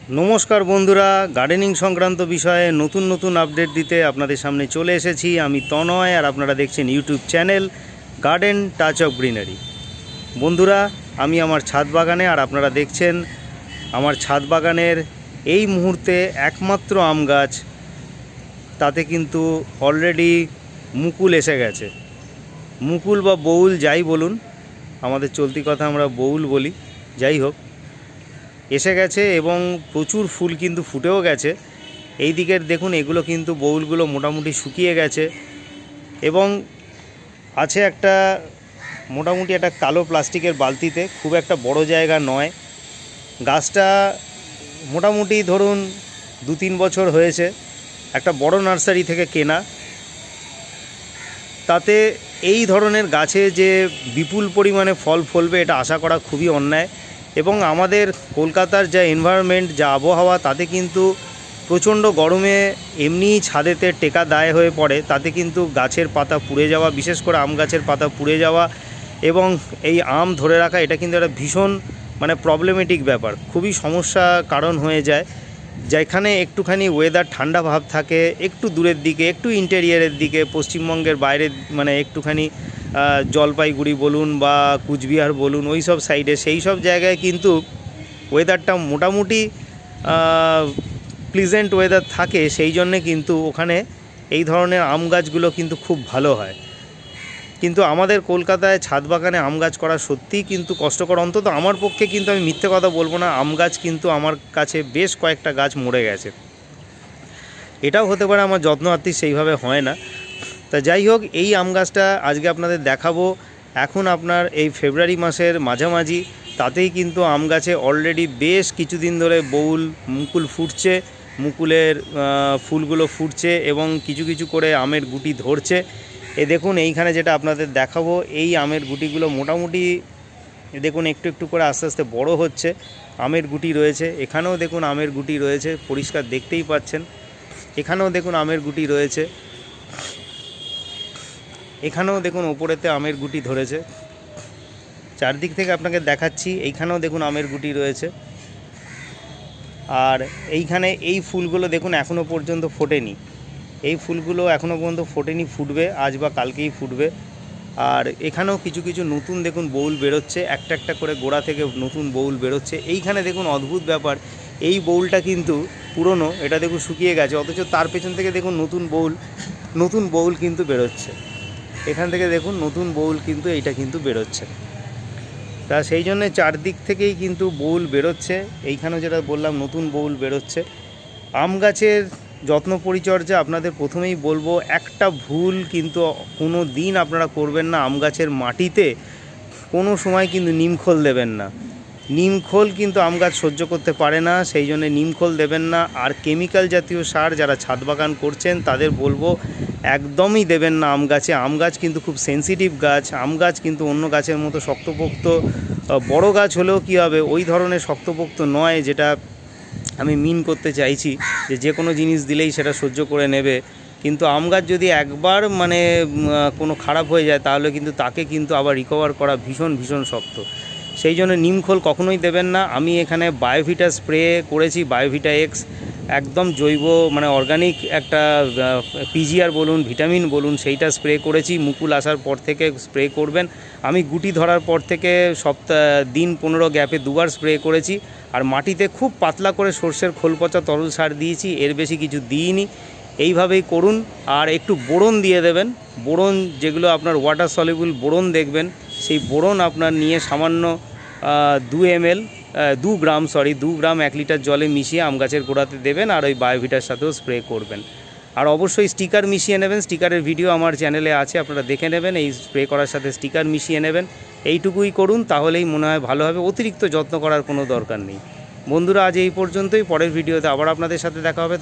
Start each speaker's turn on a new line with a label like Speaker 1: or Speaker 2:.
Speaker 1: नमस्कार बंधुरा गार्डनिंग संक्रांत विषये नतून नतून अपडेट दीते आपनादेर सामने चले एसेछि आमि तनय और आपनारा देखछेन यूट्यूब चैनल गार्डन टाच अफ ग्रीनारि। बंधुरा आमि आमार छाद बागाने और आपनारा देखछेन आमार छाद बागानेर एई मुहूर्ते एकमात्र आम गाछ ताते किन्तु अलरेडी मुकुल एसे गेछे। मुकुल बा बउल जाई बोलुन, आमादेर चलती कथा आमरा बउल बोली, যাই হোক এসে গেছে এবং প্রচুর ফুল কিন্তু ফুটেও গেছে। এই দিকের দেখুন এগুলো কিন্তু বউলগুলো মোটামুটি শুকিয়ে গেছে এবং আছে একটা মোটামুটি একটা কালো প্লাস্টিকের বালতিতে, খুব একটা বড় জায়গা নয়। গাছটা মোটামুটি ধরুন 2-3 বছর হয়েছে, একটা বড় নার্সারি থেকে কেনা। তাতে এই ধরনের গাছে যে বিপুল পরিমাণে ফল ফলবে এটা আশা করা খুবই অন্যায়। এবং আমাদের কলকাতার যা এনভায়রনমেন্ট, যা আবহাওয়া, তাতে কিন্তু প্রচণ্ড গরমে এমনিই ছাদেতে টেকা দায় হয়ে পড়ে। তাতে কিন্তু গাছের পাতা পুড়ে যাওয়া, বিশেষ করে আম গাছের পাতা পুড়ে যাওয়া এবং এই আম ধরে রাখা, এটা কিন্তু একটা ভীষণ প্রবলেমেটিক ব্যাপার, খুবই সমস্যা কারণ হয়ে যায়। যেখানে একটুখানি ওয়েদার ঠান্ডা ভাব থাকে, একটু দূরের দিকে, একটু ইন্টেরিয়ারের দিকে, পশ্চিমবঙ্গের বাইরে একটুখানি জলপাইগুড়ি বলুন বা কুচবিহার বলুন, ওই সব সাইডে, সেই সব জায়গায় কিন্তু ওয়েদারটা মোটামুটি প্লিজেন্ট ওয়েদার থাকে। সেই জন্যে কিন্তু ওখানে এই ধরনের আম গাছগুলো কিন্তু খুব ভালো হয়। কিন্তু আমাদের কলকাতায় ছাদ বাগানে আম গাছ করা সত্যিই কিন্তু কষ্টকর, অন্তত আমার পক্ষে। কিন্তু আমি মিথ্যে কথা বলবো না, আম গাছ কিন্তু আমার কাছে বেশ কয়েকটা গাছ মরে গেছে। এটাও হতে পারে আমার যত্ন আত্তি সেইভাবে হয় না। তা যাই হোক, এই আম গাছটা আজকে আপনাদের দেখাবো। এখন আপনার এই ফেব্রুয়ারি মাসের মাঝামাঝি, তাতেই কিন্তু আম গাছে অলরেডি বেশ কিছুদিন ধরে বউল মুকুল ফুটছে, মুকুলের ফুলগুলো ফুটছে এবং কিছু কিছু করে আমের গুটি ধরছে। দেখুন এইখানে যেটা আপনাদের দেখাবো, এই আমের গুটিগুলো মোটামুটি দেখুন একটু একটু করে আস্তে আস্তে বড় হচ্ছে। আমের গুটি রয়েছে, এখানেও দেখুন আমের গুটি রয়েছে, পরিষ্কার দেখতেই পাচ্ছেন। এখানেও দেখুন আমের গুটি রয়েছে, এখানেও দেখুন ওপরেতে আমের গুটি ধরেছে। চারদিক থেকে আপনাকে দেখাচ্ছি, এইখানেও দেখুন আমের গুটি রয়েছে। আর এইখানে এই ফুলগুলো দেখুন এখনও পর্যন্ত ফোটেনি, এই ফুলগুলো এখনও পর্যন্ত ফোটেনি, ফুটবে আজ বা কালকেই ফুটবে। আর এখানেও কিছু কিছু নতুন দেখুন বউল বেরোচ্ছে, একটা একটা করে গোড়া থেকে নতুন বউল বেরোচ্ছে। এইখানে দেখুন অদ্ভুত ব্যাপার, এই বউলটা কিন্তু পুরনো, এটা দেখুন শুকিয়ে গেছে, অথচ তার পেছন থেকে দেখুন নতুন বউল কিন্তু বেরোচ্ছে। এখান থেকে দেখুন নতুন বউল কিন্তু এইটা কিন্তু বেরোচ্ছে। তা সেই জন্যে চারদিক থেকেই কিন্তু বউল বেরোচ্ছে। এইখানেও যেটা বললাম নতুন বউল বেরোচ্ছে। আম গাছের যত্ন পরিচর্যা আপনাদের প্রথমেই বলবো, একটা ভুল কিন্তু কোনো দিন আপনারা করবেন না, আম গাছের মাটিতে কোনো সময় কিন্তু নিমখোল দেবেন না। নিমখোল কিন্তু আম গাছ সহ্য করতে পারে না, সেই জন্য নিমখোল দেবেন না। আর কেমিক্যাল জাতীয় সার যারা ছাদ বাগান করছেন তাদের বলবো একদমই দেবেন না আম গাছে। আম গাছ কিন্তু খুব সেন্সিটিভ গাছ, আম গাছ কিন্তু অন্য গাছের মতো শক্তপোক্ত, বড় গাছ হলেও কী হবে, ওই ধরনের শক্তপোক্ত নয়, যেটা আমি মিন করতে চাইছি যে কোনো জিনিস দিলেই সেটা সহ্য করে নেবে। কিন্তু আম গাছ যদি একবার কোনো খারাপ হয়ে যায়, তাহলে কিন্তু তাকে কিন্তু আবার রিকভার করা ভীষণ ভীষণ শক্ত। সেই জন্য নিমখোল কখনোই দেবেন না। আমি এখানে বায়োভিটা স্প্রে করেছি, বায়োভিটা এক্স, একদম জৈব অর্গানিক একটা পিজিআর বলুন, ভিটামিন বলুন, সেইটা স্প্রে করেছি। মুকুল আসার পর থেকে স্প্রে করবেন। আমি গুটি ধরার পর থেকে দিন 15 গ্যাপে 2বার স্প্রে করেছি। আর মাটিতে খুব পাতলা করে সর্ষের খোল পচা তরল সার দিয়েছি, এর বেশি কিছু দিইনি। এইভাবেই করুন। আর একটু বোরন দিয়ে দেবেন, বোরন যেগুলো আপনার ওয়াটার সলিউবল বোরন দেখবেন, সেই বোরন আপনার নিয়ে সামান্য 2 গ্রাম 1 লিটার জলে মিশিয়ে আম গাছের গোড়াতে দেবেন। আর ওই বায়োভিটার সাথেও স্প্রে করবেন। আর অবশ্যই স্টিকার মিশিয়ে নেবেন, স্টিকারের ভিডিও আমার চ্যানেলে আছে, আপনারা দেখে নেবেন। এই স্প্রে করার সাথে স্টিকার মিশিয়ে নেবেন। এইটুকুই করুন, তাহলেই মনে হয় ভালো হবে, অতিরিক্ত যত্ন করার কোনো দরকার নেই। বন্ধুরা আজ এই পর্যন্তই, পরের ভিডিওতে আবার আপনাদের সাথে দেখা হবে।